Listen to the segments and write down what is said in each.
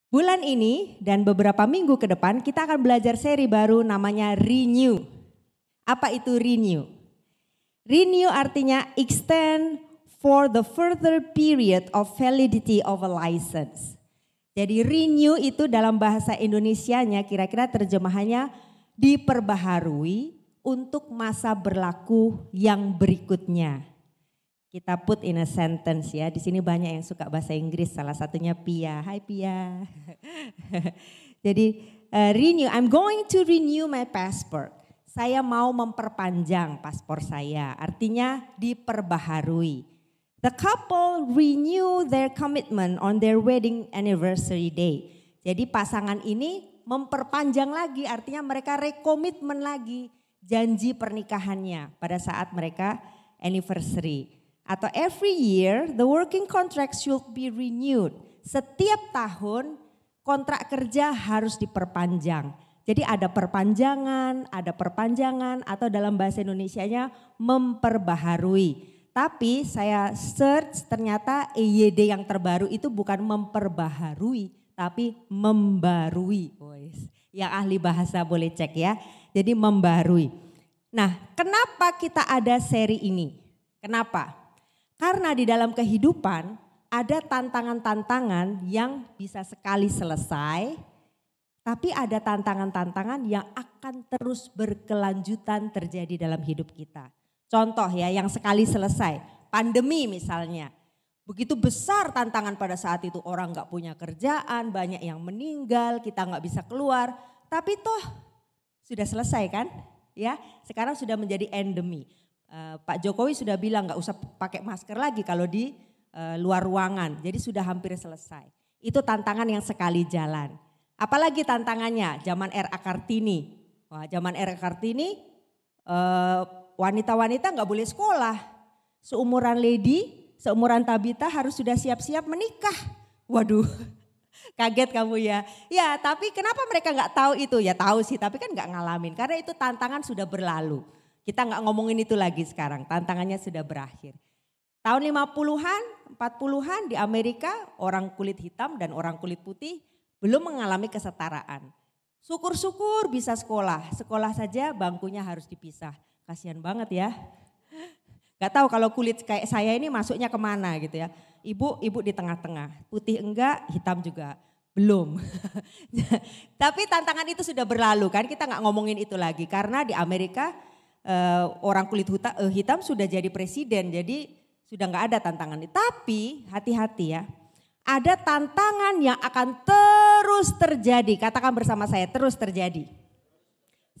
Bulan ini dan beberapa minggu ke depan kita akan belajar seri baru namanya Renew. Apa itu Renew? Renew artinya extend for the further period of validity of a license. Jadi renew itu dalam bahasa Indonesianya kira-kira terjemahannya diperbaharui untuk masa berlaku yang berikutnya. Kita put in a sentence ya. Di sini banyak yang suka bahasa Inggris, salah satunya Pia. Hai Pia. Jadi renew, I'm going to renew my passport. Saya mau memperpanjang paspor saya, artinya diperbaharui. The couple renew their commitment on their wedding anniversary day. Jadi pasangan ini memperpanjang lagi, artinya mereka rekomitmen lagi janji pernikahannya pada saat mereka anniversary. Atau every year the working contract should be renewed. Setiap tahun kontrak kerja harus diperpanjang. Jadi ada perpanjangan atau dalam bahasa Indonesianya memperbaharui. Tapi saya search ternyata EYD yang terbaru itu bukan memperbaharui tapi membarui. Yang ahli bahasa boleh cek ya. Jadi membarui. Nah, kenapa kita ada seri ini? Kenapa? Karena di dalam kehidupan ada tantangan-tantangan yang bisa sekali selesai, tapi ada tantangan-tantangan yang akan terus berkelanjutan terjadi dalam hidup kita. Contoh ya yang sekali selesai, pandemi misalnya. Begitu besar tantangan pada saat itu, orang gak punya kerjaan, banyak yang meninggal, kita gak bisa keluar. Tapi toh sudah selesai kan? Ya, sekarang sudah menjadi endemi. Pak Jokowi sudah bilang gak usah pakai masker lagi kalau di luar ruangan. Jadi sudah hampir selesai. Itu tantangan yang sekali jalan. Apalagi tantangannya zaman R.A. Kartini. Wah, zaman R.A. Kartini wanita-wanita gak boleh sekolah. Seumuran Lady, seumuran Tabita harus sudah siap-siap menikah. Waduh, kaget kamu ya. Ya tapi kenapa mereka gak tahu itu? Ya tahu sih tapi kan gak ngalamin. Karena itu tantangan sudah berlalu. Kita gak ngomongin itu lagi sekarang, tantangannya sudah berakhir. Tahun 50-an, 40-an di Amerika orang kulit hitam dan orang kulit putih belum mengalami kesetaraan. Syukur-syukur bisa sekolah, sekolah saja bangkunya harus dipisah. Kasihan banget ya. Gak tahu kalau kulit kayak saya ini masuknya kemana gitu ya. Ibu di tengah-tengah, putih enggak, hitam juga belum. Tapi tantangan itu sudah berlalu kan, kita gak ngomongin itu lagi. Karena di Amerika orang kulit hitam sudah jadi presiden, jadi sudah gak ada tantangan itu. Tapi hati-hati ya, ada tantangan yang akan terus terjadi. Katakan bersama saya, terus terjadi.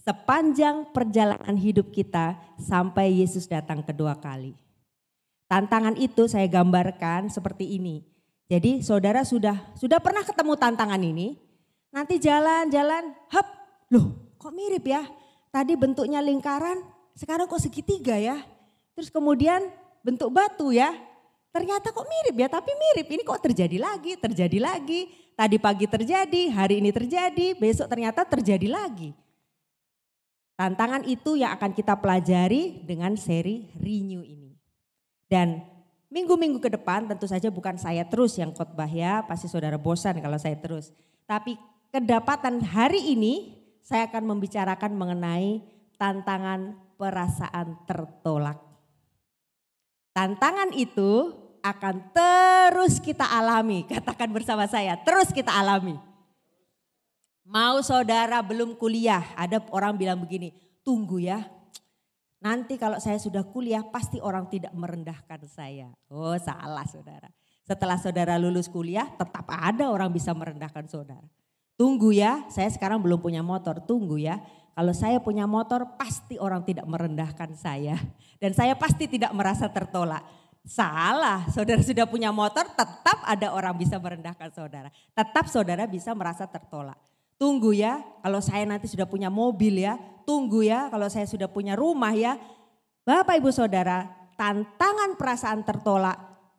Sepanjang perjalanan hidup kita sampai Yesus datang kedua kali. Tantangan itu saya gambarkan seperti ini. Jadi saudara sudah pernah ketemu tantangan ini. Nanti jalan-jalan, hop, loh kok mirip ya. Tadi bentuknya lingkaran, sekarang kok segitiga ya. Terus kemudian bentuk batu ya. Ternyata kok mirip ya, tapi mirip. Ini kok terjadi lagi. Tadi pagi terjadi, hari ini terjadi, besok ternyata terjadi lagi. Tantangan itu yang akan kita pelajari dengan seri Renew ini. Dan minggu-minggu ke depan tentu saja bukan saya terus yang khotbah ya, pasti saudara bosan kalau saya terus. Tapi kedapatan hari ini saya akan membicarakan mengenai tantangan perasaan tertolak. Tantangan itu akan terus kita alami, katakan bersama saya, terus kita alami. Mau saudara belum kuliah, ada orang bilang begini, tunggu ya, nanti kalau saya sudah kuliah pasti orang tidak merendahkan saya. Oh salah saudara, setelah saudara lulus kuliah tetap ada orang bisa merendahkan saudara. Tunggu ya, saya sekarang belum punya motor, tunggu ya. Kalau saya punya motor pasti orang tidak merendahkan saya. Dan saya pasti tidak merasa tertolak. Salah, saudara sudah punya motor tetap ada orang bisa merendahkan saudara. Tetap saudara bisa merasa tertolak. Tunggu ya, kalau saya nanti sudah punya mobil ya. Tunggu ya, kalau saya sudah punya rumah ya. Bapak Ibu Saudara, tantangan perasaan tertolak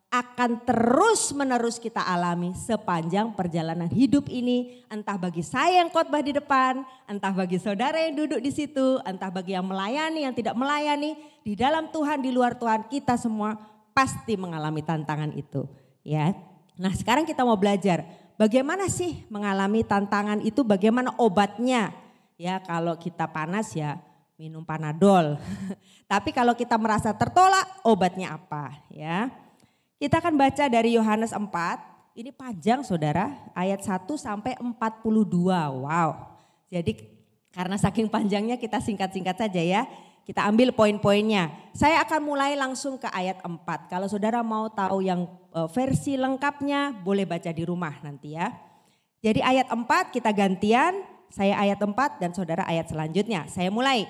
akan terus menerus kita alami sepanjang perjalanan hidup ini. Entah bagi saya yang khotbah di depan, entah bagi saudara yang duduk di situ, entah bagi yang melayani, yang tidak melayani. Di dalam Tuhan, di luar Tuhan, kita semua pasti mengalami tantangan itu. Ya. Nah sekarang kita mau belajar bagaimana sih mengalami tantangan itu, bagaimana obatnya? Ya kalau kita panas ya minum Panadol. Tapi kalau kita merasa tertolak, obatnya apa? Ya. Kita akan baca dari Yohanes 4. Ini panjang saudara, ayat 1 sampai 42. Wow. Jadi karena saking panjangnya kita singkat-singkat saja ya. Kita ambil poin-poinnya. Saya akan mulai langsung ke ayat 4. Kalau saudara mau tahu yang versi lengkapnya boleh baca di rumah nanti ya. Jadi ayat 4 kita gantian, saya ayat 4 dan saudara ayat selanjutnya. Saya mulai.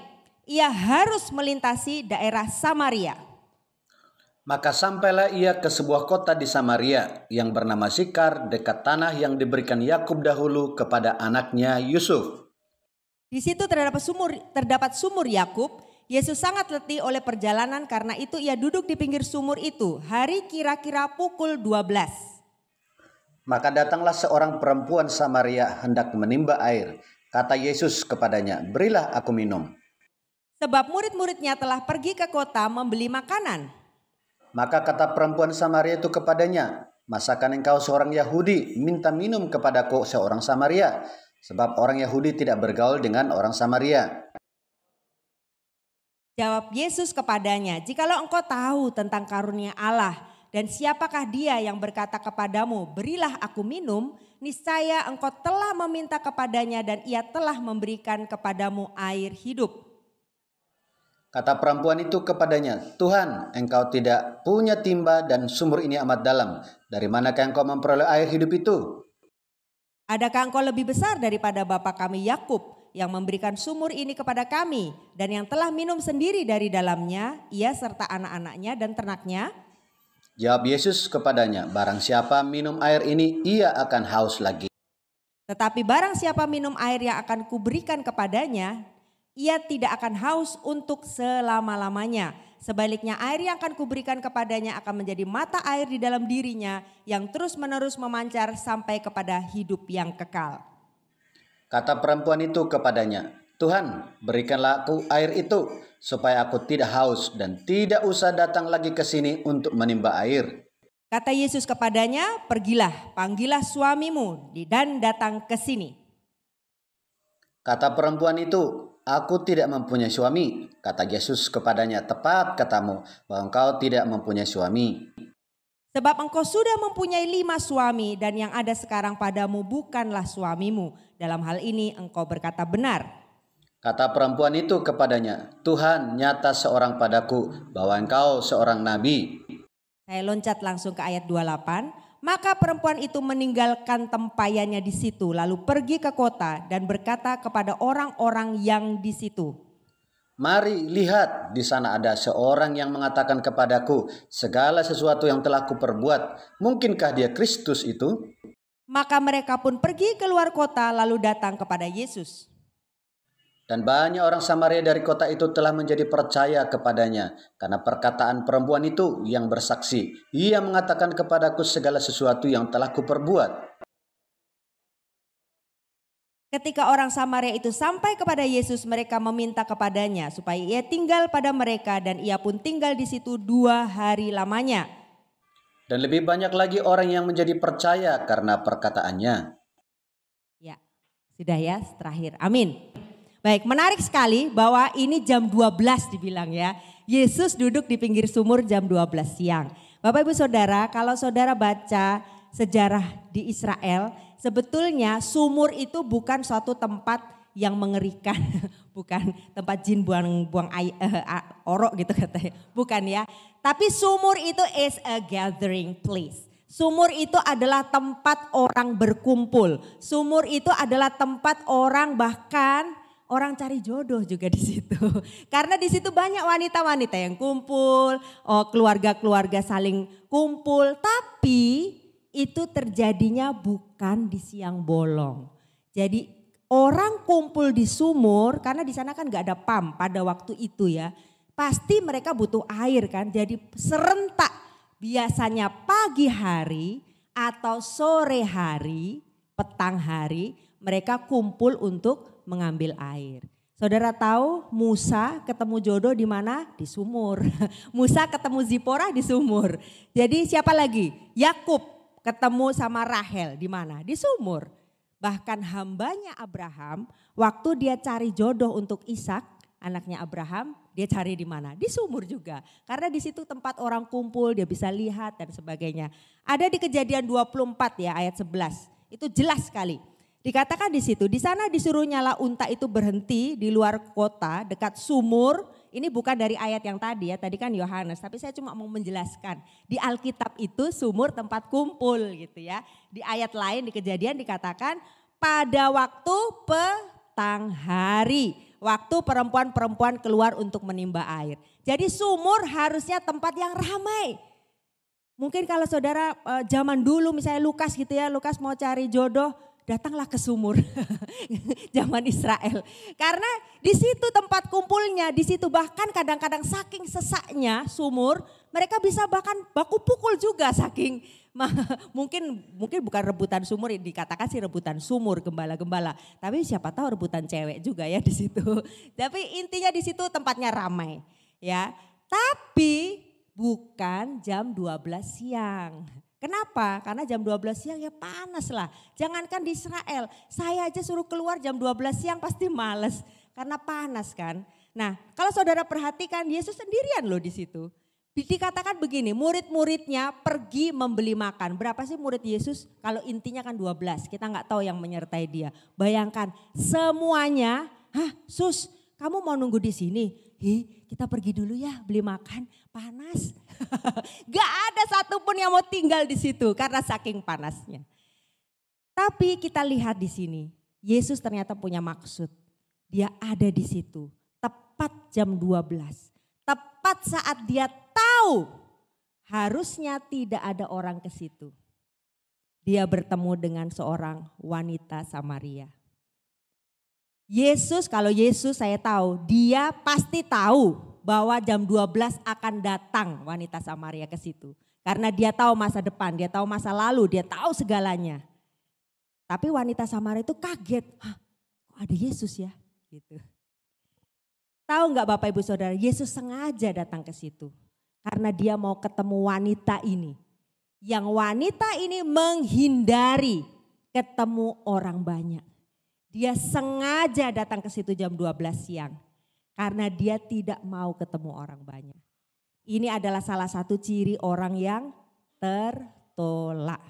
Ia harus melintasi daerah Samaria. Maka sampailah ia ke sebuah kota di Samaria yang bernama Sikar, dekat tanah yang diberikan Yakub dahulu kepada anaknya Yusuf. Di situ terdapat sumur Yakub. Yesus sangat letih oleh perjalanan, karena itu ia duduk di pinggir sumur itu. Hari kira-kira pukul 12. Maka datanglah seorang perempuan Samaria hendak menimba air. Kata Yesus kepadanya, "Berilah aku minum." Sebab murid-muridnya telah pergi ke kota membeli makanan. Maka kata perempuan Samaria itu kepadanya, "Masakan engkau seorang Yahudi minta minum kepadaku seorang Samaria? Sebab orang Yahudi tidak bergaul dengan orang Samaria." Jawab Yesus kepadanya, "Jikalau engkau tahu tentang karunia Allah dan siapakah dia yang berkata kepadamu, berilah aku minum, niscaya engkau telah meminta kepadanya dan ia telah memberikan kepadamu air hidup." Kata perempuan itu kepadanya, "Tuhan, engkau tidak punya timba dan sumur ini amat dalam. Dari manakah engkau memperoleh air hidup itu? Adakah engkau lebih besar daripada bapa kami Yakub yang memberikan sumur ini kepada kami dan yang telah minum sendiri dari dalamnya, ia serta anak-anaknya dan ternaknya?" Jawab Yesus kepadanya, "Barang siapa minum air ini, ia akan haus lagi. Tetapi barang siapa minum air yang akan kuberikan kepadanya, ia tidak akan haus untuk selama-lamanya. Sebaliknya air yang akan kuberikan kepadanya akan menjadi mata air di dalam dirinya yang terus-menerus memancar sampai kepada hidup yang kekal." Kata perempuan itu kepadanya, "Tuhan, berikanlah aku air itu, supaya aku tidak haus dan tidak usah datang lagi ke sini untuk menimba air." Kata Yesus kepadanya, "Pergilah, panggillah suamimu dan datang ke sini." Kata perempuan itu, "Aku tidak mempunyai suami." Kata Yesus kepadanya, "Tepat katamu bahwa engkau tidak mempunyai suami. Sebab engkau sudah mempunyai 5 suami dan yang ada sekarang padamu bukanlah suamimu. Dalam hal ini engkau berkata benar." Kata perempuan itu kepadanya, "Tuhan, nyata seorang padaku bahwa engkau seorang nabi." Saya loncat langsung ke ayat 28. Maka perempuan itu meninggalkan tempayannya di situ lalu pergi ke kota dan berkata kepada orang-orang yang di situ, "Mari lihat, di sana ada seorang yang mengatakan kepadaku segala sesuatu yang telah kuperbuat. Mungkinkah dia Kristus itu?" Maka mereka pun pergi keluar kota lalu datang kepada Yesus. Dan banyak orang Samaria dari kota itu telah menjadi percaya kepadanya karena perkataan perempuan itu yang bersaksi, "Ia mengatakan kepadaku segala sesuatu yang telah kuperbuat." Ketika orang Samaria itu sampai kepada Yesus, mereka meminta kepadanya supaya ia tinggal pada mereka dan ia pun tinggal di situ 2 hari lamanya. Dan lebih banyak lagi orang yang menjadi percaya karena perkataannya. Ya, sudah ya, terakhir. Amin. Baik, menarik sekali bahwa ini jam 12 dibilang ya. Yesus duduk di pinggir sumur jam 12 siang. Bapak Ibu Saudara, kalau saudara baca sejarah di Israel, sebetulnya sumur itu bukan suatu tempat yang mengerikan. Bukan tempat jin buang orok gitu katanya. Bukan ya. Tapi sumur itu is a gathering place. Sumur itu adalah tempat orang berkumpul. Sumur itu adalah tempat orang bahkan orang cari jodoh juga di situ. Karena di situ banyak wanita-wanita yang kumpul, keluarga-keluarga saling kumpul. Tapi itu terjadinya bukan di siang bolong. Jadi orang kumpul di sumur karena di sana kan gak ada pam pada waktu itu ya. Pasti mereka butuh air kan. Jadi serentak biasanya pagi hari atau sore hari, petang hari mereka kumpul untuk mengambil air. Saudara tahu Musa ketemu jodoh di mana? Di sumur. Musa ketemu Zipora di sumur. Jadi siapa lagi? Yakub ketemu sama Rahel di mana? Di sumur. Bahkan hambanya Abraham waktu dia cari jodoh untuk Ishak, anaknya Abraham, dia cari di mana? Di sumur juga. Karena di situ tempat orang kumpul, dia bisa lihat dan sebagainya. Ada di Kejadian 24 ya ayat 11. Itu jelas sekali. Dikatakan di situ, di sana disuruh nyala unta itu berhenti di luar kota dekat sumur. Ini bukan dari ayat yang tadi ya, tadi kan Yohanes, tapi saya cuma mau menjelaskan. Di Alkitab itu sumur tempat kumpul gitu ya. Di ayat lain di Kejadian dikatakan pada waktu petang hari. Waktu perempuan-perempuan keluar untuk menimba air. Jadi sumur harusnya tempat yang ramai. Mungkin kalau saudara zaman dulu misalnya Lukas gitu ya, Lukas mau cari jodoh, datanglah ke sumur zaman Israel. Karena di situ tempat kumpulnya, di situ bahkan kadang-kadang saking sesaknya sumur, mereka bisa bahkan baku pukul juga saking mungkin bukan rebutan sumur, dikatakan sih rebutan sumur gembala-gembala. Tapi siapa tahu rebutan cewek juga ya di situ. Tapi intinya di situ tempatnya ramai ya. Tapi bukan jam 12 siang. Kenapa? Karena jam 12 siang ya panas lah. Jangankan di Israel, saya aja suruh keluar jam 12 siang pasti males. Karena panas kan. Nah kalau saudara perhatikan Yesus sendirian loh di situ. Dikatakan begini, murid-muridnya pergi membeli makan. Berapa sih murid Yesus? Kalau intinya kan 12, kita nggak tahu yang menyertai dia. Bayangkan semuanya, sus kamu mau nunggu di sini? Kita pergi dulu ya beli makan, panas. Gak ada satupun yang mau tinggal di situ karena saking panasnya. Tapi kita lihat di sini, Yesus ternyata punya maksud. Dia ada di situ, tepat jam 12. Tepat saat dia tahu harusnya tidak ada orang ke situ. Dia bertemu dengan seorang wanita Samaria. Kalau Yesus saya tahu, dia pasti tahu bahwa jam 12 akan datang wanita Samaria ke situ. Karena dia tahu masa depan, dia tahu masa lalu, dia tahu segalanya. Tapi wanita Samaria itu kaget, kok ada Yesus ya? Gitu. Tahu nggak Bapak Ibu Saudara, Yesus sengaja datang ke situ. Karena dia mau ketemu wanita ini. Yang wanita ini menghindari ketemu orang banyak. Dia sengaja datang ke situ jam 12 siang. Karena dia tidak mau ketemu orang banyak. Ini adalah salah satu ciri orang yang tertolak.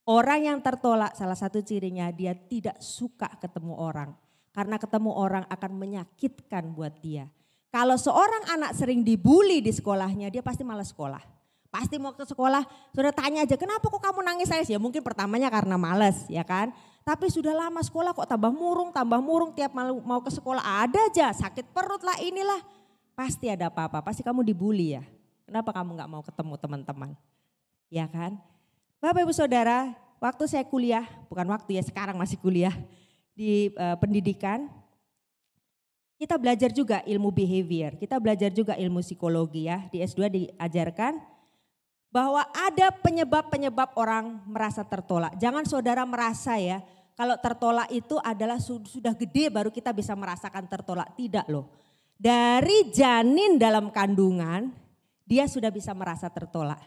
Orang yang tertolak salah satu cirinya dia tidak suka ketemu orang. Karena ketemu orang akan menyakitkan buat dia. Kalau seorang anak sering dibully di sekolahnya, dia pasti malas sekolah. Pasti mau ke sekolah, sudah tanya aja, kenapa kok kamu nangis saya? Ya mungkin pertamanya karena malas ya kan. Tapi sudah lama sekolah kok tambah murung, tiap mau ke sekolah ada aja sakit perut lah inilah. Pasti ada apa-apa, pasti kamu dibully ya. Kenapa kamu gak mau ketemu teman-teman? Ya kan. Bapak Ibu Saudara, waktu saya kuliah, bukan waktu ya sekarang masih kuliah. Di pendidikan, kita belajar juga ilmu behavior, kita belajar juga ilmu psikologi ya. Di S2 diajarkan bahwa ada penyebab-penyebab orang merasa tertolak. Jangan saudara merasa ya, kalau tertolak itu adalah sudah gede baru kita bisa merasakan tertolak. Tidak loh. Dari janin dalam kandungan, dia sudah bisa merasa tertolak.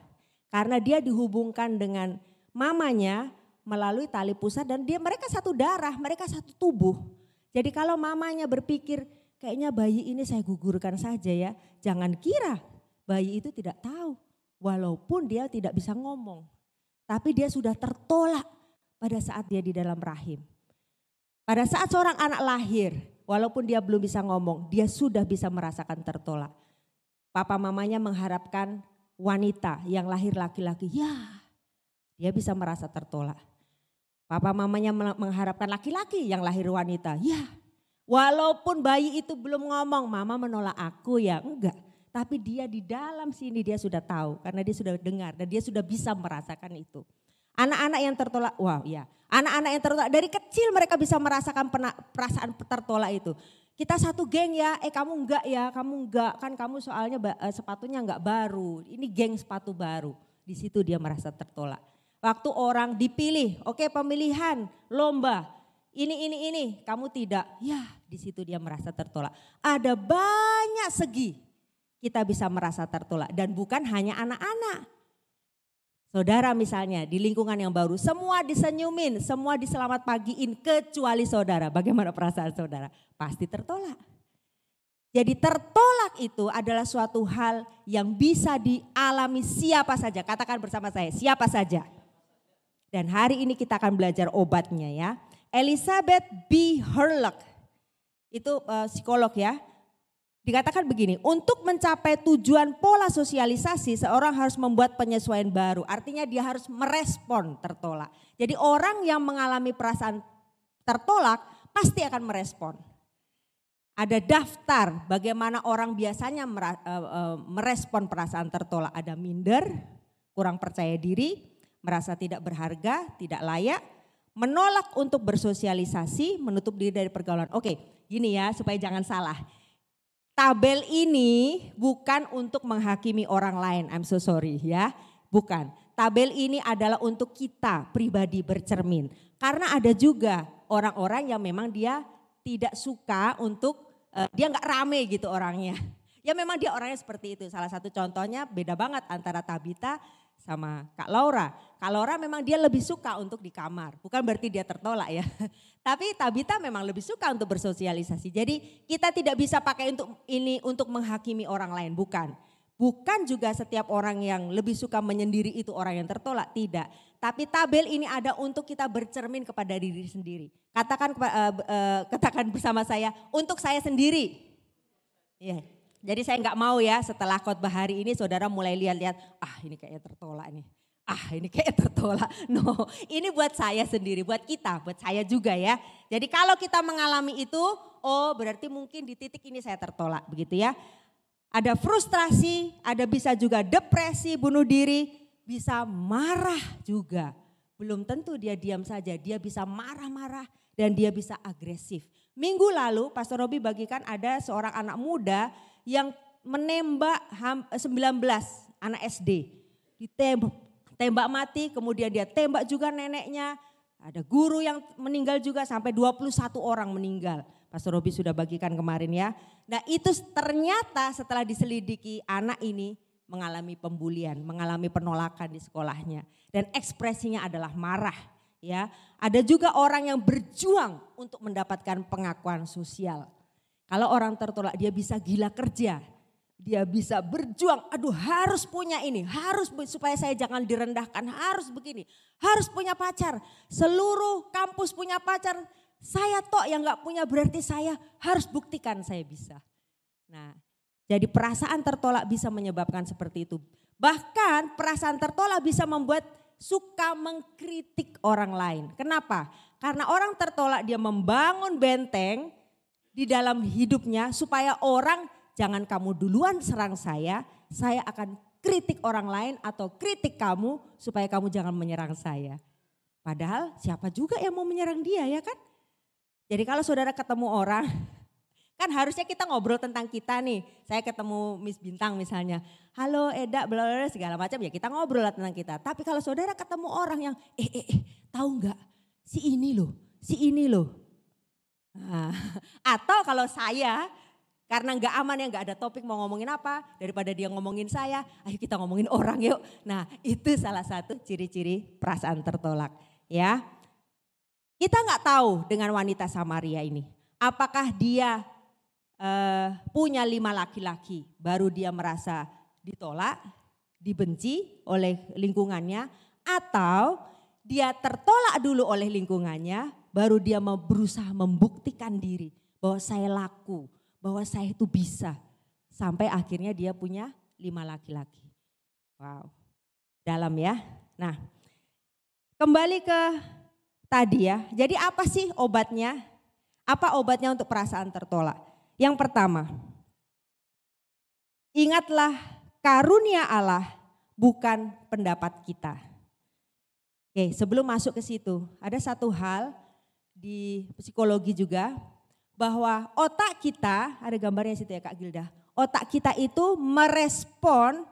Karena dia dihubungkan dengan mamanya melalui tali pusat dan mereka satu darah, mereka satu tubuh. Jadi kalau mamanya berpikir kayaknya bayi ini saya gugurkan saja ya, jangan kira bayi itu tidak tahu. Walaupun dia tidak bisa ngomong, tapi dia sudah tertolak pada saat dia di dalam rahim. Pada saat seorang anak lahir, walaupun dia belum bisa ngomong, dia sudah bisa merasakan tertolak. Papa mamanya mengharapkan wanita yang lahir laki-laki, ya dia bisa merasa tertolak. Papa mamanya mengharapkan laki-laki yang lahir wanita, ya walaupun bayi itu belum ngomong, mama menolak aku ya, enggak. Tapi dia di dalam sini dia sudah tahu karena dia sudah dengar dan dia sudah bisa merasakan itu. Anak-anak yang tertolak, wow ya. Anak-anak yang tertolak dari kecil mereka bisa merasakan perasaan tertolak itu. Kita satu geng ya, kamu enggak ya, kamu enggak. Kan kamu soalnya sepatunya enggak baru, ini geng sepatu baru. Di situ dia merasa tertolak. Waktu orang dipilih, oke pemilihan, lomba, ini, kamu tidak. Ya di situ dia merasa tertolak. Ada banyak segi kita bisa merasa tertolak dan bukan hanya anak-anak. Saudara misalnya di lingkungan yang baru, semua disenyumin, semua diselamat pagiin kecuali saudara. Bagaimana perasaan saudara? Pasti tertolak. Jadi tertolak itu adalah suatu hal yang bisa dialami siapa saja. Katakan bersama saya, siapa saja. Dan hari ini kita akan belajar obatnya ya. Elizabeth B. Hurlock, itu psikolog ya. Dikatakan begini, untuk mencapai tujuan pola sosialisasi seorang harus membuat penyesuaian baru. Artinya dia harus merespon tertolak. Jadi orang yang mengalami perasaan tertolak pasti akan merespon. Ada daftar bagaimana orang biasanya merespon perasaan tertolak. Ada minder, kurang percaya diri, merasa tidak berharga, tidak layak, menolak untuk bersosialisasi, menutup diri dari pergaulan. Oke, gini ya supaya jangan salah. Tabel ini bukan untuk menghakimi orang lain, I'm so sorry ya, bukan. Tabel ini adalah untuk kita pribadi bercermin. Karena ada juga orang-orang yang memang dia tidak suka untuk, dia nggak rame gitu orangnya. Ya memang dia orangnya seperti itu. Salah satu contohnya beda banget antara Tabita sama Kak Laura. Kak Laura memang dia lebih suka untuk di kamar. Bukan berarti dia tertolak ya. Tapi Tabita memang lebih suka untuk bersosialisasi. Jadi kita tidak bisa pakai untuk menghakimi orang lain. Bukan. Bukan juga setiap orang yang lebih suka menyendiri itu orang yang tertolak. Tidak. Tapi tabel ini ada untuk kita bercermin kepada diri sendiri. Katakan bersama saya, untuk saya sendiri. Ya. Jadi saya nggak mau ya setelah khotbah hari ini saudara mulai lihat-lihat, ini kayaknya tertolak nih. Ini kayak tertolak. No, ini buat saya sendiri, buat kita, buat saya juga ya. Jadi kalau kita mengalami itu, berarti mungkin di titik ini saya tertolak begitu ya. Ada frustrasi, ada bisa juga depresi, bunuh diri, bisa marah juga. Belum tentu dia diam saja, dia bisa marah-marah dan dia bisa agresif. Minggu lalu Pastor Robi bagikan ada seorang anak muda yang menembak 19 anak SD. Ditembak mati, kemudian dia tembak juga neneknya. Ada guru yang meninggal juga sampai 21 orang meninggal. Pastor Robi sudah bagikan kemarin ya. Nah itu ternyata setelah diselidiki anak ini mengalami pembulian, mengalami penolakan di sekolahnya. Dan ekspresinya adalah marah ya. Ada juga orang yang berjuang untuk mendapatkan pengakuan sosial. Kalau orang tertolak dia bisa gila kerja. Dia bisa berjuang, harus punya ini, harus supaya saya jangan direndahkan, harus begini, harus punya pacar. Seluruh kampus punya pacar, saya tok yang gak punya berarti saya harus buktikan saya bisa. Nah, jadi perasaan tertolak bisa menyebabkan seperti itu. Bahkan perasaan tertolak bisa membuat suka mengkritik orang lain. Kenapa? Karena orang tertolak dia membangun benteng di dalam hidupnya supaya orang jangan kamu duluan serang saya akan kritik orang lain atau kritik kamu supaya kamu jangan menyerang saya. Padahal siapa juga yang mau menyerang dia ya kan? Jadi kalau saudara ketemu orang, kan harusnya kita ngobrol tentang kita nih. Saya ketemu Miss Bintang misalnya, halo Eda, bla bla segala macam ya kita ngobrol lah tentang kita. Tapi kalau saudara ketemu orang yang, tahu nggak si ini loh. Nah, atau kalau saya karena nggak aman ya, nggak ada topik mau ngomongin apa, daripada dia ngomongin saya, ayo kita ngomongin orang yuk. Nah itu salah satu ciri-ciri perasaan tertolak ya. Kita nggak tahu dengan wanita Samaria ini, apakah dia punya 5 laki-laki, baru dia merasa ditolak, dibenci oleh lingkungannya, atau dia tertolak dulu oleh lingkungannya, baru dia berusaha membuktikan diri bahwa saya laku, bahwa saya itu bisa. Sampai akhirnya dia punya 5 laki-laki. Wow, dalam ya. Nah kembali ke tadi ya, jadi apa sih obatnya? Apa obatnya untuk perasaan tertolak? Yang pertama, ingatlah karunia Allah bukan pendapat kita. Oke, sebelum masuk ke situ, ada satu hal di psikologi juga, bahwa otak kita, ada gambarnya situ ya Kak Gilda, otak kita itu merespon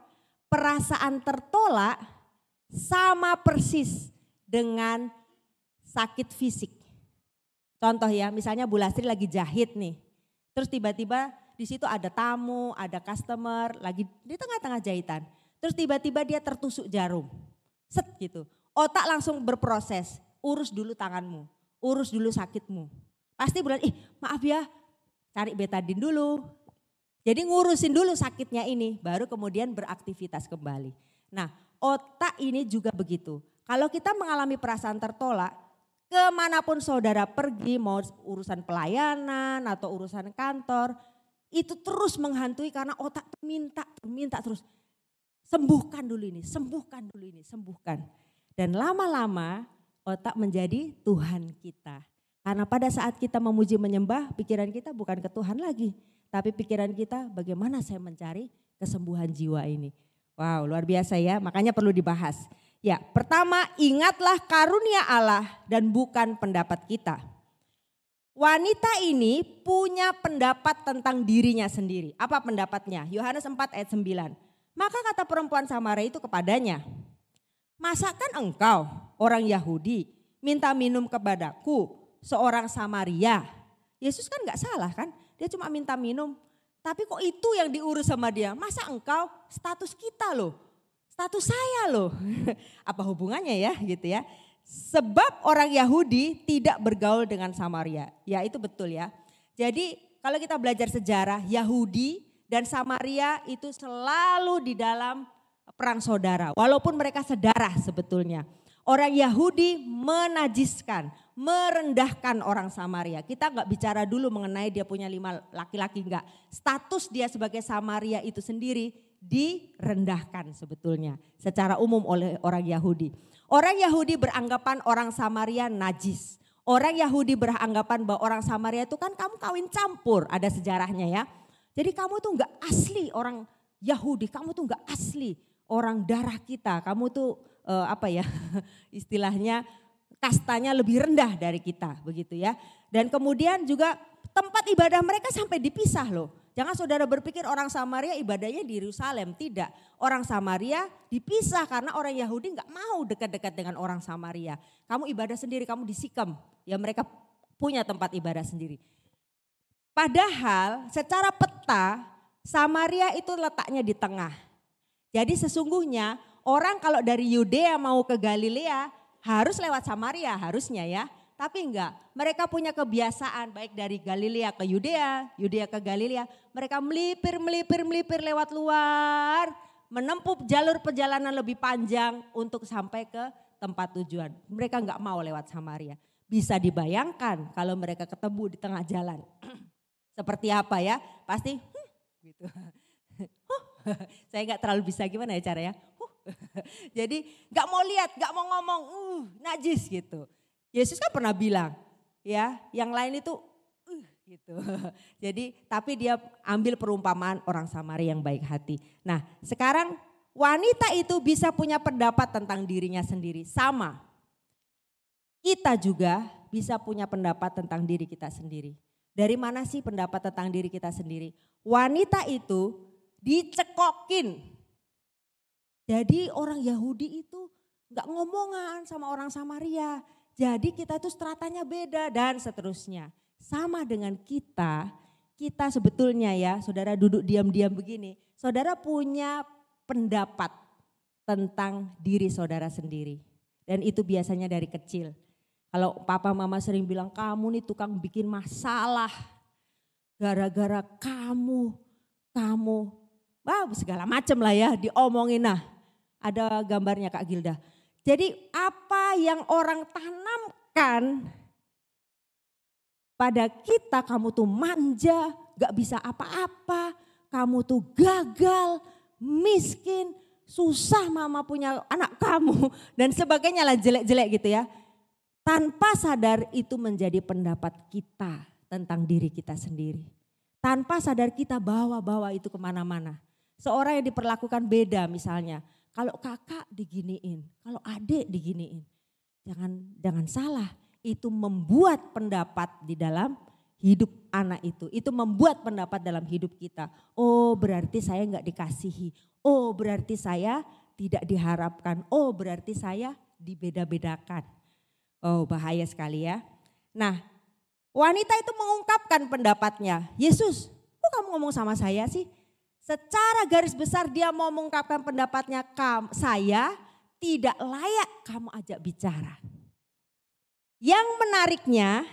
perasaan tertolak sama persis dengan sakit fisik. Contoh ya, misalnya Bu Lastri lagi jahit nih, terus tiba-tiba di situ ada tamu, ada customer lagi di tengah-tengah jahitan, terus tiba-tiba dia tertusuk jarum. Set gitu. Otak langsung berproses, urus dulu tanganmu, urus dulu sakitmu. Pasti bilang, maaf ya, cari betadin dulu. Jadi ngurusin dulu sakitnya ini, baru kemudian beraktivitas kembali. Nah, otak ini juga begitu. Kalau kita mengalami perasaan tertolak, kemanapun saudara pergi, mau urusan pelayanan atau urusan kantor, itu terus menghantui karena otak minta terus. Sembuhkan dulu ini, sembuhkan dulu ini, sembuhkan. Dan lama-lama otak menjadi Tuhan kita. Karena pada saat kita memuji menyembah, pikiran kita bukan ke Tuhan lagi. Tapi pikiran kita bagaimana saya mencari kesembuhan jiwa ini. Wow, luar biasa ya, makanya perlu dibahas. Ya, pertama ingatlah karunia Allah dan bukan pendapat kita. Wanita ini punya pendapat tentang dirinya sendiri. Apa pendapatnya? Yohanes 4 ayat 9. Maka kata perempuan Samaria itu kepadanya, masakan engkau orang Yahudi minta minum kepadaku seorang Samaria? Yesus kan gak salah kan, dia cuma minta minum. Tapi kok itu yang diurus sama dia? Masa engkau, status kita loh, status saya loh. Apa hubungannya ya gitu ya. Sebab orang Yahudi tidak bergaul dengan Samaria. Ya itu betul ya. Jadi kalau kita belajar sejarah, Yahudi dan Samaria itu selalu di dalam perang saudara. Walaupun mereka sedarah sebetulnya. Orang Yahudi menajiskan, merendahkan orang Samaria. Kita nggak bicara dulu mengenai dia punya 5 laki-laki, enggak. Status dia sebagai Samaria itu sendiri direndahkan sebetulnya secara umum oleh orang Yahudi. Orang Yahudi beranggapan orang Samaria najis. Orang Yahudi beranggapan bahwa orang Samaria itu kan kamu kawin campur, ada sejarahnya ya. Jadi kamu tuh nggak asli orang Yahudi, kamu tuh nggak asli orang darah kita, kamu tuh istilahnya kastanya lebih rendah dari kita begitu ya. Dan kemudian juga tempat ibadah mereka sampai dipisah loh. Jangan saudara berpikir orang Samaria ibadahnya di Yerusalem, tidak. Orang Samaria dipisah karena orang Yahudi nggak mau dekat-dekat dengan orang Samaria. Kamu ibadah sendiri, kamu di Sikem, ya mereka punya tempat ibadah sendiri. Padahal secara peta Samaria itu letaknya di tengah. Jadi sesungguhnya orang kalau dari Yudea mau ke Galilea harus lewat Samaria harusnya ya. Tapi enggak, mereka punya kebiasaan baik dari Galilea ke Yudea, Yudea ke Galilea. Mereka melipir lewat luar, menempuh jalur perjalanan lebih panjang untuk sampai ke tempat tujuan. Mereka enggak mau lewat Samaria. Bisa dibayangkan kalau mereka ketemu di tengah jalan. Seperti apa ya, pasti gitu. Saya enggak terlalu bisa gimana ya caranya. Jadi enggak mau lihat, enggak mau ngomong, najis gitu. Yesus kan pernah bilang, ya, yang lain itu gitu. Jadi tapi dia ambil perumpamaan orang Samaria yang baik hati. Nah, sekarang wanita itu bisa punya pendapat tentang dirinya sendiri, sama. Kita juga bisa punya pendapat tentang diri kita sendiri. Dari mana sih pendapat tentang diri kita sendiri? Wanita itu dicekokin. Jadi orang Yahudi itu enggak ngomongan sama orang Samaria. Jadi kita itu stratanya beda dan seterusnya. Sama dengan kita sebetulnya ya saudara duduk diam-diam begini. Saudara punya pendapat tentang diri saudara sendiri. Dan itu biasanya dari kecil. Kalau papa mama sering bilang kamu nih tukang bikin masalah. Gara-gara kamu segala macam lah ya diomongin. Nah ada gambarnya Kak Gilda. Jadi apa yang orang tanamkan pada kita, kamu tuh manja, gak bisa apa-apa, kamu tuh gagal, miskin, susah mama punya anak kamu dan sebagainya lah jelek-jelek gitu ya. Tanpa sadar itu menjadi pendapat kita tentang diri kita sendiri. Tanpa sadar kita bawa-bawa itu kemana-mana. Seorang yang diperlakukan beda misalnya. Kalau kakak diginiin, kalau adik diginiin. Jangan salah, itu membuat pendapat di dalam hidup anak itu. Itu membuat pendapat dalam hidup kita. Oh berarti saya enggak dikasihi. Oh berarti saya tidak diharapkan. Oh berarti saya dibeda-bedakan. Oh bahaya sekali ya. Nah wanita itu mengungkapkan pendapatnya. Yesus, kok kamu ngomong sama saya sih? Secara garis besar dia mau mengungkapkan pendapatnya, saya tidak layak kamu ajak bicara. Yang menariknya,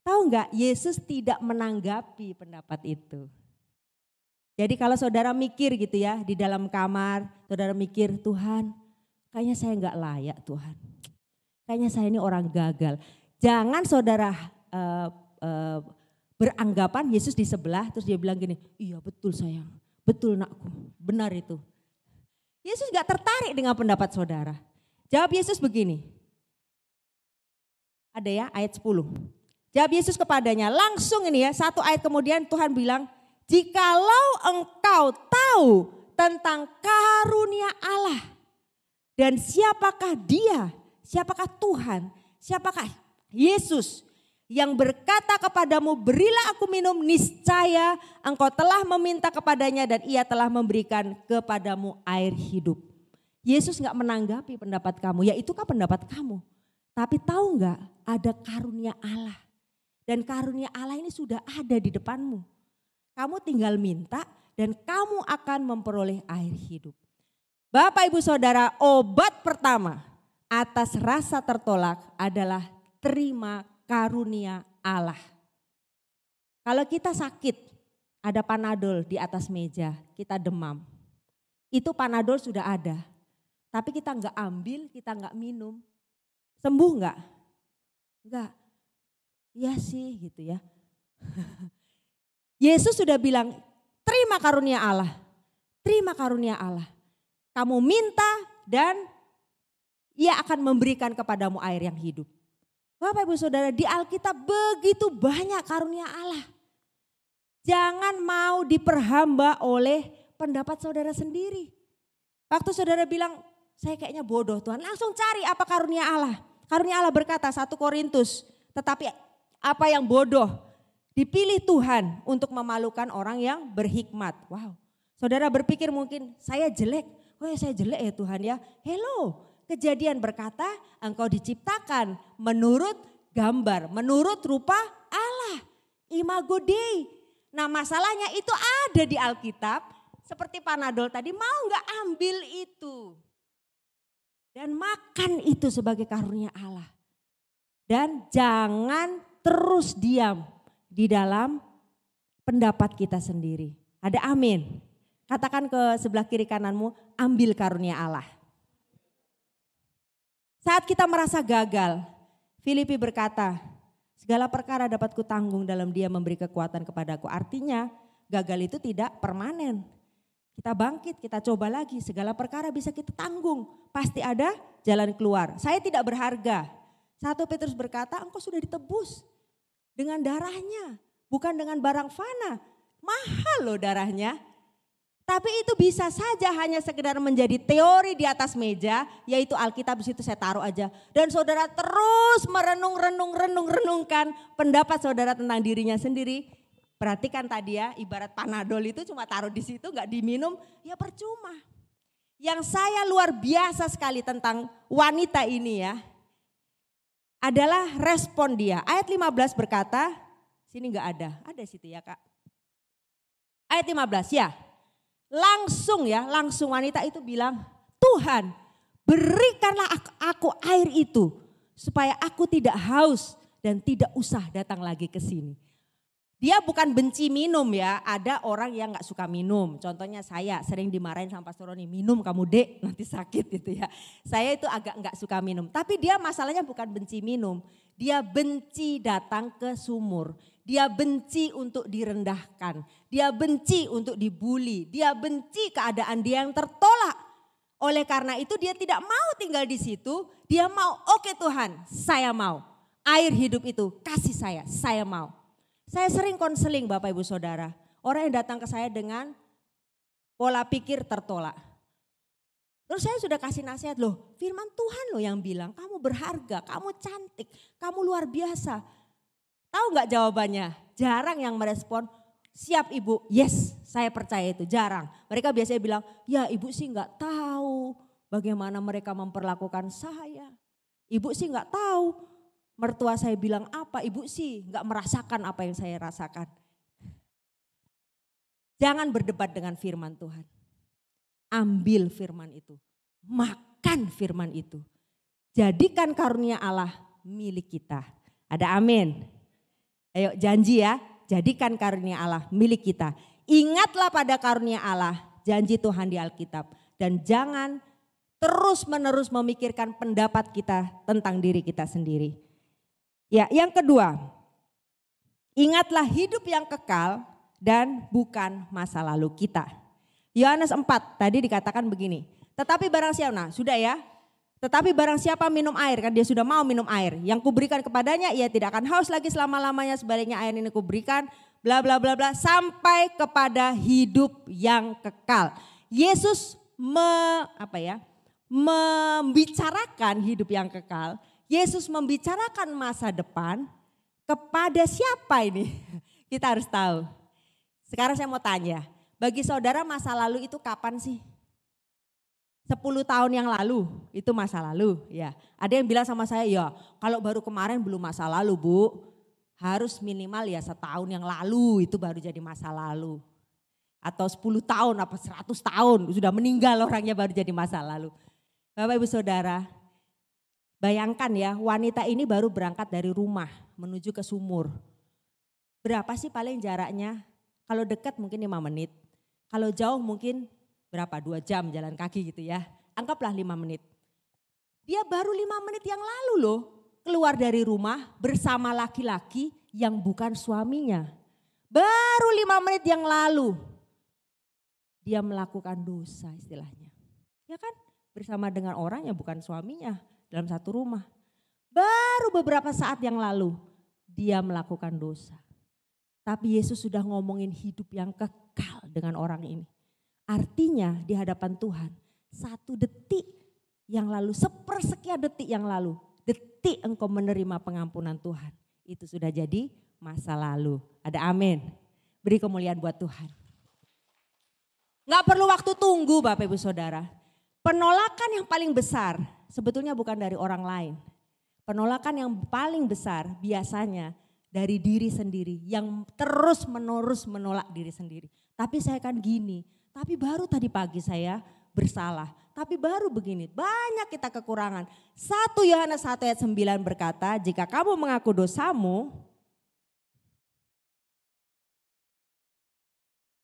tahu nggak, Yesus tidak menanggapi pendapat itu. Jadi kalau saudara mikir gitu ya, di dalam kamar, saudara mikir, Tuhan kayaknya saya nggak layak Tuhan. Kayaknya saya ini orang gagal. Jangan saudara beranggapan Yesus di sebelah terus dia bilang gini, iya betul sayang, betul nakku, benar itu. Yesus gak tertarik dengan pendapat saudara. Jawab Yesus begini. Ada ya ayat 10. Jawab Yesus kepadanya, langsung ini ya, satu ayat kemudian Tuhan bilang, jikalau engkau tahu tentang karunia Allah dan siapakah dia, siapakah Tuhan, siapakah Yesus yang berkata kepadamu, berilah aku minum, niscaya engkau telah meminta kepadanya dan ia telah memberikan kepadamu air hidup. Yesus gak menanggapi pendapat kamu, ya itukah pendapat kamu. Tapi tahu gak, ada karunia Allah. Dan karunia Allah ini sudah ada di depanmu. Kamu tinggal minta dan kamu akan memperoleh air hidup. Bapak Ibu Saudara, obat pertama atas rasa tertolak adalah terima karunia Allah. Kalau kita sakit, ada panadol di atas meja, kita demam. Itu panadol sudah ada, tapi kita enggak ambil, kita enggak minum. Sembuh enggak? Enggak. Iya sih gitu ya. Yesus sudah bilang, terima karunia Allah. Terima karunia Allah. Kamu minta dan ia akan memberikan kepadamu air yang hidup. Bapak Ibu Saudara, di Alkitab begitu banyak karunia Allah. Jangan mau diperhamba oleh pendapat saudara sendiri. Waktu saudara bilang, saya kayaknya bodoh Tuhan, langsung cari apa karunia Allah. Karunia Allah berkata 1 Korintus, tetapi apa yang bodoh dipilih Tuhan untuk memalukan orang yang berhikmat. Wow, saudara berpikir mungkin saya jelek, oh ya saya jelek ya Tuhan ya. Hello. Kejadian berkata engkau diciptakan menurut gambar, menurut rupa Allah. Imago Dei. Nah masalahnya itu ada di Alkitab. Seperti panadol tadi, mau gak ambil itu. Dan makan itu sebagai karunia Allah. Dan jangan terus diam di dalam pendapat kita sendiri. Ada amin. Katakan ke sebelah kiri kananmu, ambil karunia Allah. Saat kita merasa gagal, Filipi berkata, segala perkara dapat kutanggung dalam Dia memberi kekuatan kepadaku. Artinya gagal itu tidak permanen. Kita bangkit, kita coba lagi, segala perkara bisa kita tanggung. Pasti ada jalan keluar. Saya tidak berharga. 1 Petrus berkata, engkau sudah ditebus dengan darahnya, bukan dengan barang fana. Mahal loh darahnya. Tapi itu bisa saja hanya sekedar menjadi teori di atas meja, yaitu Alkitab di situ saya taruh aja. Dan saudara terus merenungkan pendapat saudara tentang dirinya sendiri. Perhatikan tadi ya, ibarat panadol itu cuma taruh di situ nggak diminum, ya percuma. Yang saya luar biasa sekali tentang wanita ini ya, adalah respon dia. Ayat 15 berkata, sini nggak ada situ ya Kak. Ayat 15 ya. Langsung wanita itu bilang, Tuhan berikanlah aku air itu supaya aku tidak haus dan tidak usah datang lagi ke sini. Dia bukan benci minum ya, ada orang yang gak suka minum. Contohnya saya sering dimarahin sama Pastor Roni, minum kamu dek nanti sakit gitu ya. Saya itu agak gak suka minum, tapi dia masalahnya bukan benci minum. Dia benci datang ke sumur, dia benci untuk direndahkan, dia benci untuk dibully, dia benci keadaan dia yang tertolak. Oleh karena itu dia tidak mau tinggal di situ, dia mau oke Tuhan saya mau. Air hidup itu kasih saya mau. Saya sering konseling Bapak Ibu Saudara, orang yang datang ke saya dengan pola pikir tertolak. Terus saya sudah kasih nasihat loh, firman Tuhan loh yang bilang kamu berharga, kamu cantik, kamu luar biasa. Tahu gak jawabannya? Jarang yang merespon, siap ibu, yes saya percaya itu, jarang. Mereka biasanya bilang, ya ibu sih gak tahu bagaimana mereka memperlakukan saya. Ibu sih gak tahu. Mertua saya bilang apa, ibu sih gak merasakan apa yang saya rasakan. Jangan berdebat dengan firman Tuhan. Ambil firman itu, makan. akan firman itu. Jadikan karunia Allah milik kita. Ada amin. Ayo janji ya, jadikan karunia Allah milik kita. Ingatlah pada karunia Allah, janji Tuhan di Alkitab. Dan jangan terus menerus memikirkan pendapat kita tentang diri kita sendiri. Ya, yang kedua, ingatlah hidup yang kekal dan bukan masa lalu kita. Yohanes 4 tadi dikatakan begini, tetapi barang siapa, nah sudah ya, tetapi barang siapa minum air, kan dia sudah mau minum air, yang kuberikan kepadanya ia tidak akan haus lagi selama-lamanya, sebaliknya air ini kuberikan bla bla bla bla sampai kepada hidup yang kekal. Yesus membicarakan hidup yang kekal, Yesus membicarakan masa depan kepada siapa ini? Kita harus tahu. Sekarang saya mau tanya, bagi saudara masa lalu itu kapan sih? 10 tahun yang lalu itu masa lalu ya. Ada yang bilang sama saya, ya kalau baru kemarin belum masa lalu Bu. Harus minimal ya setahun yang lalu itu baru jadi masa lalu. Atau 10 tahun apa 100 tahun sudah meninggal orangnya baru jadi masa lalu. Bapak Ibu Saudara, bayangkan ya wanita ini baru berangkat dari rumah menuju ke sumur. Berapa sih paling jaraknya? Kalau dekat mungkin 5 menit. Kalau jauh mungkin berapa? 2 jam jalan kaki gitu ya. Anggaplah 5 menit. Dia baru 5 menit yang lalu loh keluar dari rumah bersama laki-laki yang bukan suaminya. Baru 5 menit yang lalu dia melakukan dosa istilahnya. Ya kan? Bersama dengan orang yang bukan suaminya dalam satu rumah. Baru beberapa saat yang lalu dia melakukan dosa. Tapi Yesus sudah ngomongin hidup yang kekal dengan orang ini. Artinya di hadapan Tuhan 1 detik yang lalu, sepersekian detik yang lalu, detik engkau menerima pengampunan Tuhan. Itu sudah jadi masa lalu. Ada amin. Beri kemuliaan buat Tuhan. Gak perlu waktu tunggu Bapak Ibu Saudara. Penolakan yang paling besar sebetulnya bukan dari orang lain. Penolakan yang paling besar biasanya dari diri sendiri yang terus menerus menolak diri sendiri. Tapi saya kan gini, tapi baru tadi pagi saya bersalah. Tapi baru begini, banyak kita kekurangan. 1 Yohanes 1 ayat 9 berkata, jika kamu mengaku dosamu,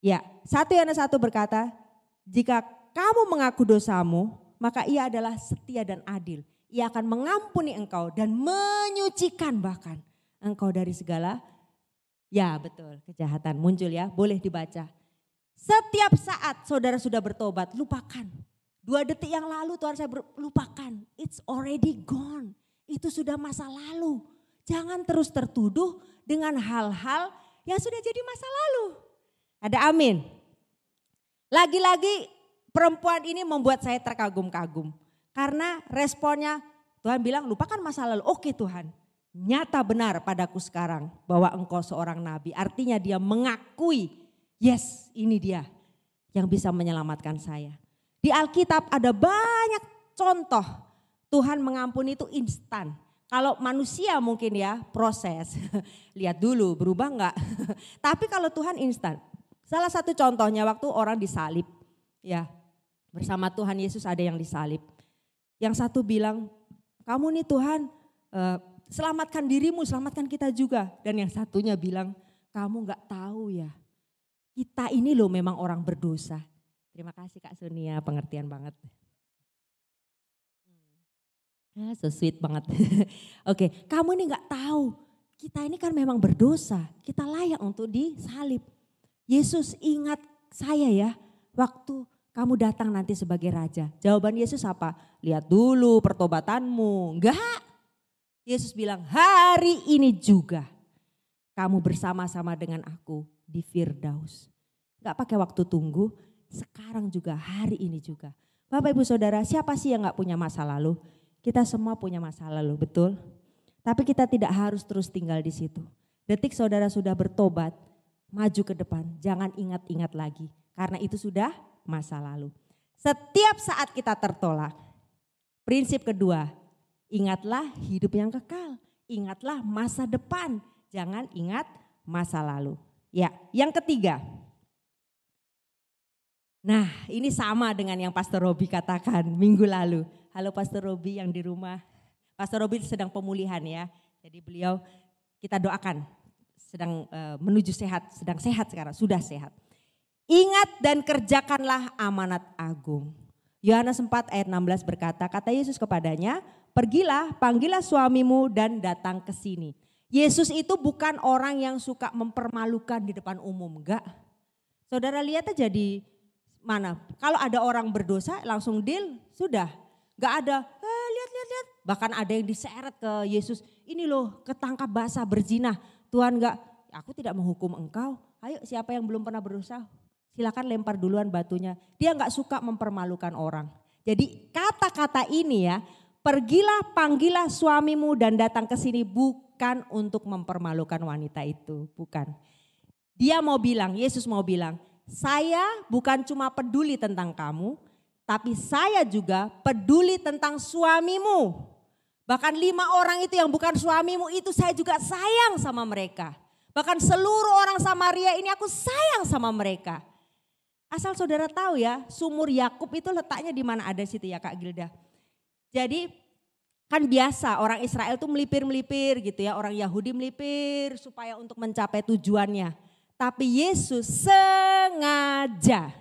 ya 1 Yohanes 1 berkata, jika kamu mengaku dosamu, maka ia adalah setia dan adil. Ia akan mengampuni engkau dan menyucikan bahkan engkau dari segala, ya betul, kejahatan muncul ya, boleh dibaca. Setiap saat saudara sudah bertobat, lupakan. 2 detik yang lalu Tuhan saya lupakan, it's already gone. Itu sudah masa lalu. Jangan terus tertuduh dengan hal-hal yang sudah jadi masa lalu. Ada amin. Lagi-lagi perempuan ini membuat saya terkagum-kagum. Karena responnya Tuhan bilang lupakan masa lalu. Oke Tuhan, nyata benar padaku sekarang bahwa engkau seorang nabi. Artinya dia mengakui, yes ini dia yang bisa menyelamatkan saya. Di Alkitab ada banyak contoh Tuhan mengampuni itu instan. Kalau manusia mungkin ya proses, lihat dulu berubah enggak. Tapi kalau Tuhan instan. Salah satu contohnya waktu orang disalib, ya bersama Tuhan Yesus ada yang disalib. Yang satu bilang, kamu nih Tuhan selamatkan dirimu, selamatkan kita juga. Dan yang satunya bilang, kamu enggak tahu ya, kita ini loh memang orang berdosa. Terima kasih Kak Sonia, pengertian banget. So sweet banget. Oke, kamu ini enggak tahu, kita ini kan memang berdosa, kita layak untuk disalib. Yesus ingat saya ya, waktu kamu datang nanti sebagai raja. Jawaban Yesus apa? Lihat dulu pertobatanmu. Enggak. Yesus bilang hari ini juga kamu bersama-sama dengan aku di Firdaus. Enggak pakai waktu tunggu, sekarang juga hari ini juga. Bapak Ibu Saudara, siapa sih yang enggak punya masa lalu? Kita semua punya masa lalu, betul? Tapi kita tidak harus terus tinggal di situ. Detik saudara sudah bertobat, maju ke depan, jangan ingat-ingat lagi. Karena itu sudah masa lalu. Setiap saat kita tertolak, prinsip kedua, ingatlah hidup yang kekal. Ingatlah masa depan, jangan ingat masa lalu. Ya, yang ketiga. Nah ini sama dengan yang Pastor Robi katakan minggu lalu. Halo Pastor Robi yang di rumah. Pastor Robi sedang pemulihan ya. Jadi beliau kita doakan sedang menuju sehat, sedang sehat sekarang, sudah sehat. Ingat dan kerjakanlah amanat agung. Yohanes 4 ayat 16 berkata, kata Yesus kepadanya, pergilah, panggillah suamimu dan datang ke sini. Yesus itu bukan orang yang suka mempermalukan di depan umum, enggak. Saudara lihat aja di mana, kalau ada orang berdosa langsung deal, sudah. Enggak ada, lihat. Bahkan ada yang diseret ke Yesus, ini loh ketangkap basah berzina. Tuhan enggak, aku tidak menghukum engkau, ayo siapa yang belum pernah berdosa, silakan lempar duluan batunya. Dia enggak suka mempermalukan orang. Jadi kata-kata ini ya, pergilah panggillah suamimu dan datang ke sini bukan untuk mempermalukan wanita itu, bukan. Dia mau bilang, Yesus mau bilang, saya bukan cuma peduli tentang kamu, tapi saya juga peduli tentang suamimu. Bahkan 5 orang itu yang bukan suamimu itu saya juga sayang sama mereka. Bahkan seluruh orang Samaria ini aku sayang sama mereka. Asal saudara tahu ya, sumur Yakub itu letaknya di mana, ada situ ya Kak Gilda. Jadi kan biasa orang Israel tuh melipir-melipir gitu ya, orang Yahudi melipir supaya untuk mencapai tujuannya. Tapi Yesus sengaja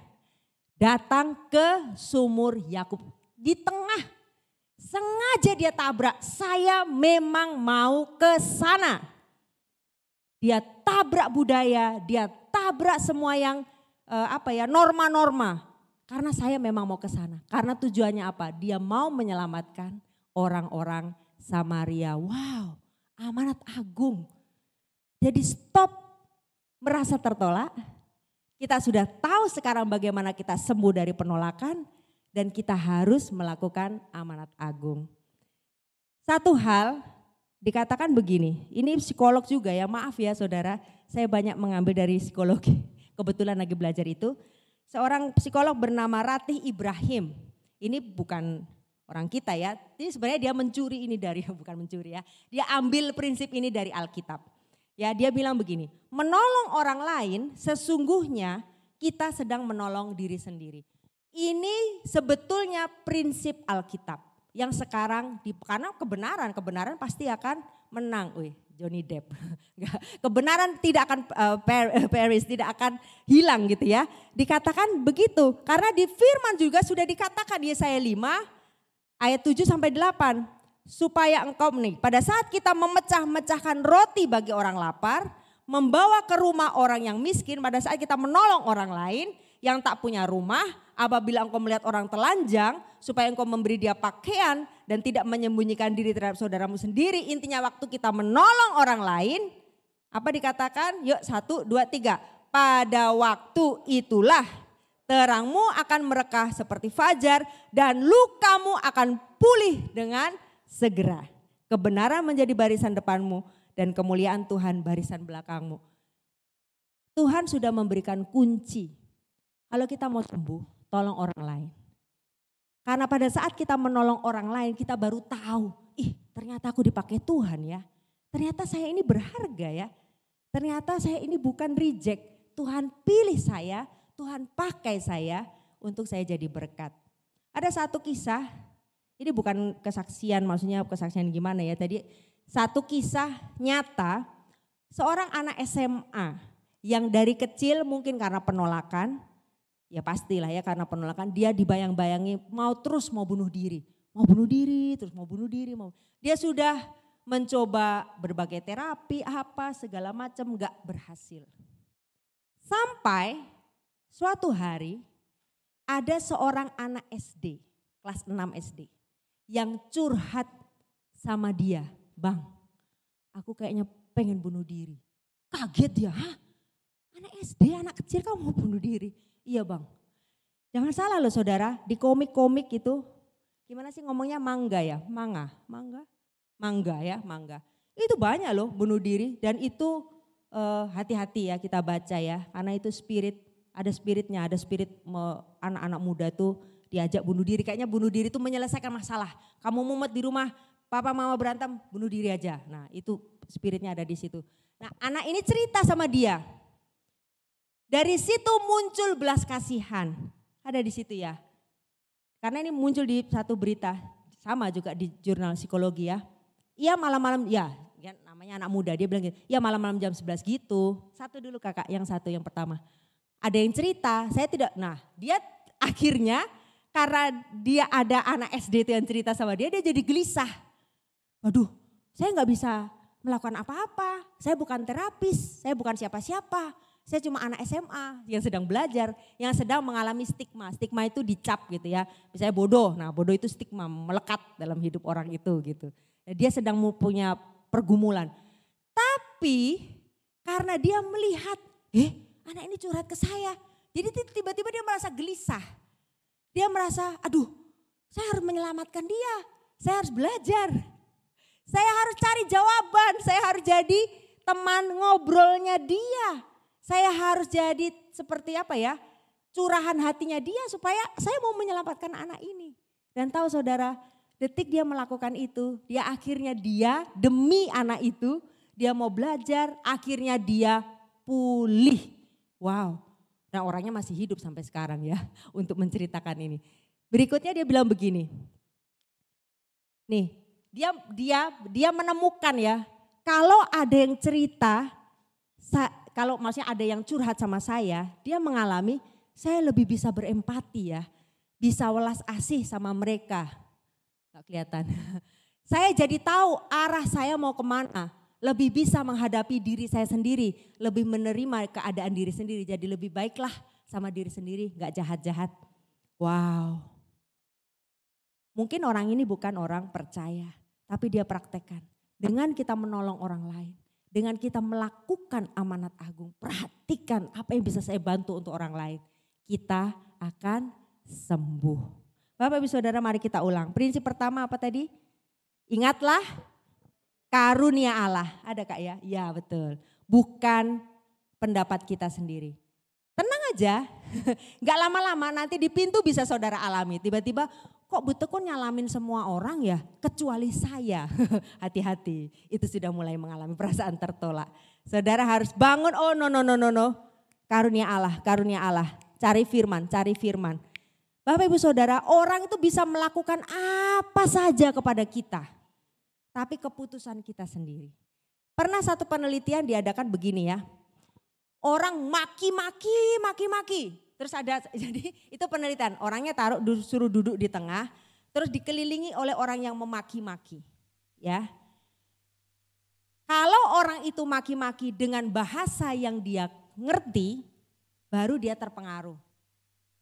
datang ke sumur Yakub di tengah. Sengaja dia tabrak, saya memang mau ke sana. Dia tabrak budaya, dia tabrak semua yang norma-norma. Karena saya memang mau ke sana. Karena tujuannya apa? Dia mau menyelamatkan orang-orang Samaria. Wow, amanat agung. Jadi stop merasa tertolak. Kita sudah tahu sekarang bagaimana kita sembuh dari penolakan. Dan kita harus melakukan amanat agung. Satu hal dikatakan begini, ini psikolog juga ya, maaf ya saudara, saya banyak mengambil dari psikologi, kebetulan lagi belajar itu. Seorang psikolog bernama Ratih Ibrahim, ini bukan orang kita ya, ini sebenarnya dia mencuri ini dari, bukan mencuri ya, dia ambil prinsip ini dari Alkitab. Ya dia bilang begini, menolong orang lain sesungguhnya kita sedang menolong diri sendiri. Ini sebetulnya prinsip Alkitab yang sekarang karena kebenaran pasti akan menang. Wih, Johnny Depp. Kebenaran tidak akan perish, tidak akan hilang gitu ya. Dikatakan begitu karena di firman juga sudah dikatakan di Yesaya 5 ayat 7 sampai 8 supaya engkau pada saat kita memecah-mecahkan roti bagi orang lapar, membawa ke rumah orang yang miskin, pada saat kita menolong orang lain yang tak punya rumah, apabila engkau melihat orang telanjang, supaya engkau memberi dia pakaian dan tidak menyembunyikan diri terhadap saudaramu sendiri. Intinya waktu kita menolong orang lain, apa dikatakan? Yuk 1, 2, 3. Pada waktu itulah terangmu akan merekah seperti fajar dan lukamu akan pulih dengan segera. Kebenaran menjadi barisan depanmu dan kemuliaan Tuhan barisan belakangmu. Tuhan sudah memberikan kunci. Kalau kita mau sembuh, tolong orang lain. Karena pada saat kita menolong orang lain, kita baru tahu, ternyata aku dipakai Tuhan ya. Ternyata saya ini berharga ya. Ternyata saya ini bukan reject. Tuhan pilih saya, Tuhan pakai saya untuk saya jadi berkat. Ada satu kisah, ini bukan kesaksian, maksudnya kesaksian gimana ya. Tadi satu kisah nyata, seorang anak SMA yang dari kecil mungkin karena penolakan, ya pastilah ya karena penolakan dia dibayang-bayangi mau bunuh diri. Dia sudah mencoba berbagai terapi segala macam gak berhasil. Sampai suatu hari ada seorang anak SD, kelas 6 SD yang curhat sama dia. Bang, aku kayaknya pengen bunuh diri. Kaget dia, anak SD, anak kecil kamu mau bunuh diri? Iya bang, jangan salah loh saudara, di komik-komik itu, gimana sih ngomongnya mangga ya, mangga. Itu banyak loh bunuh diri dan itu hati-hati ya kita baca ya, karena itu ada spirit anak-anak muda tuh diajak bunuh diri, kayaknya bunuh diri itu menyelesaikan masalah. Kamu mumet di rumah, papa mama berantem, bunuh diri aja. Nah itu spiritnya ada di situ. Nah anak ini cerita sama dia. Dari situ muncul belas kasihan. Ada di situ ya. Karena ini muncul di satu berita. sama juga di jurnal psikologi ya. Iya malam-malam, ya namanya anak muda, dia bilang gitu, ya malam-malam jam 11 gitu. Satu dulu kakak, yang pertama. Ada yang cerita, saya tidak, nah dia akhirnya karena dia ada anak SD itu yang cerita sama dia jadi gelisah. Waduh, saya nggak bisa melakukan apa-apa, saya bukan terapis, saya bukan siapa-siapa. Saya cuma anak SMA yang sedang belajar, yang sedang mengalami stigma. Stigma itu dicap gitu ya, misalnya bodoh. Nah bodoh itu stigma, melekat dalam hidup orang itu gitu. Dia sedang punya pergumulan. Tapi karena dia melihat, anak ini curhat ke saya. Jadi tiba-tiba dia merasa gelisah. Dia merasa, aduh saya harus menyelamatkan dia, saya harus belajar. Saya harus cari jawaban, saya harus jadi teman ngobrolnya dia. Saya harus jadi seperti apa ya, curahan hatinya dia supaya saya mau menyelamatkan anak ini. Dan tahu saudara, detik dia melakukan itu, akhirnya demi anak itu, dia mau belajar, akhirnya dia pulih. Wow, nah orangnya masih hidup sampai sekarang ya untuk menceritakan ini. Berikutnya dia bilang begini, nih dia menemukan ya, kalau ada yang cerita, kalau maksudnya ada yang curhat sama saya, dia mengalami saya lebih bisa berempati ya, bisa welas asih sama mereka. Gak kelihatan. Saya jadi tahu arah saya mau kemana, lebih bisa menghadapi diri saya sendiri, lebih menerima keadaan diri sendiri, jadi lebih baiklah sama diri sendiri, gak jahat-jahat. Wow. Mungkin orang ini bukan orang percaya, tapi dia praktekkan. Dengan kita menolong orang lain, dengan kita melakukan amanat agung, perhatikan apa yang bisa saya bantu untuk orang lain. Kita akan sembuh. Bapak Ibu Saudara, mari kita ulang. Prinsip pertama apa tadi? Ingatlah karunia Allah. Ada Kak ya? Ya betul. Bukan pendapat kita sendiri. Tenang aja, gak lama-lama nanti di pintu bisa saudara alami. Tiba-tiba kok betul kok nyalamin semua orang ya, kecuali saya. Hati-hati, itu sudah mulai mengalami perasaan tertolak. Saudara harus bangun, oh no. Karunia Allah. Cari firman. Bapak Ibu Saudara, orang itu bisa melakukan apa saja kepada kita. Tapi keputusan kita sendiri. Pernah satu penelitian diadakan begini ya. Orang maki-maki. Terus ada, jadi itu penelitian, orangnya suruh duduk di tengah, terus dikelilingi oleh orang yang memaki-maki. Ya. Kalau orang itu maki-maki dengan bahasa yang dia ngerti, baru dia terpengaruh.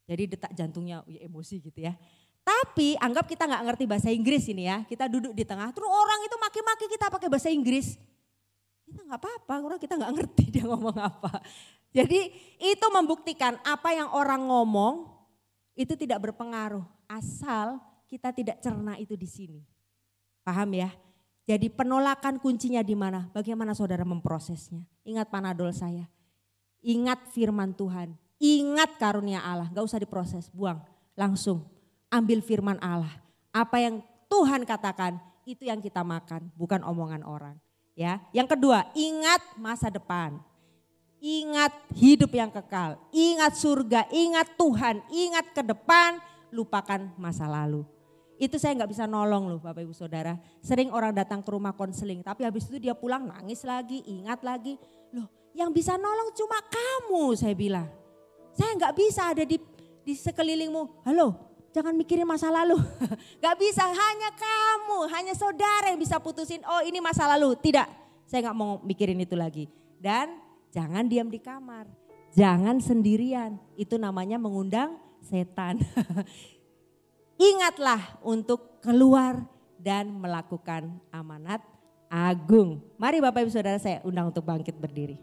Jadi detak jantungnya emosi gitu ya. Tapi anggap kita nggak ngerti bahasa Inggris ini ya, kita duduk di tengah, terus orang itu maki-maki kita pakai bahasa Inggris. Kita nggak apa-apa, orang kita nggak ngerti dia ngomong apa. Jadi itu membuktikan apa yang orang ngomong itu tidak berpengaruh asal kita tidak cerna itu di sini. Paham ya? Jadi penolakan kuncinya di mana? Bagaimana saudara memprosesnya? Ingat panadol saya, ingat firman Tuhan, ingat karunia Allah, gak usah diproses, buang, langsung ambil firman Allah. Apa yang Tuhan katakan itu yang kita makan, bukan omongan orang. Ya, yang kedua, ingat masa depan. Ingat hidup yang kekal, ingat surga, ingat Tuhan, ingat ke depan, lupakan masa lalu. Itu saya nggak bisa nolong loh Bapak Ibu Saudara. Sering orang datang ke rumah konseling, tapi habis itu dia pulang nangis lagi, ingat lagi. Loh yang bisa nolong cuma kamu, saya bilang. Saya nggak bisa ada di sekelilingmu, halo jangan mikirin masa lalu. Gak bisa, hanya kamu, hanya saudara yang bisa putusin, oh ini masa lalu. Tidak, saya nggak mau mikirin itu lagi. Dan jangan diam di kamar, jangan sendirian, itu namanya mengundang setan. Ingatlah untuk keluar dan melakukan amanat agung. Mari Bapak Ibu Saudara saya undang untuk bangkit berdiri.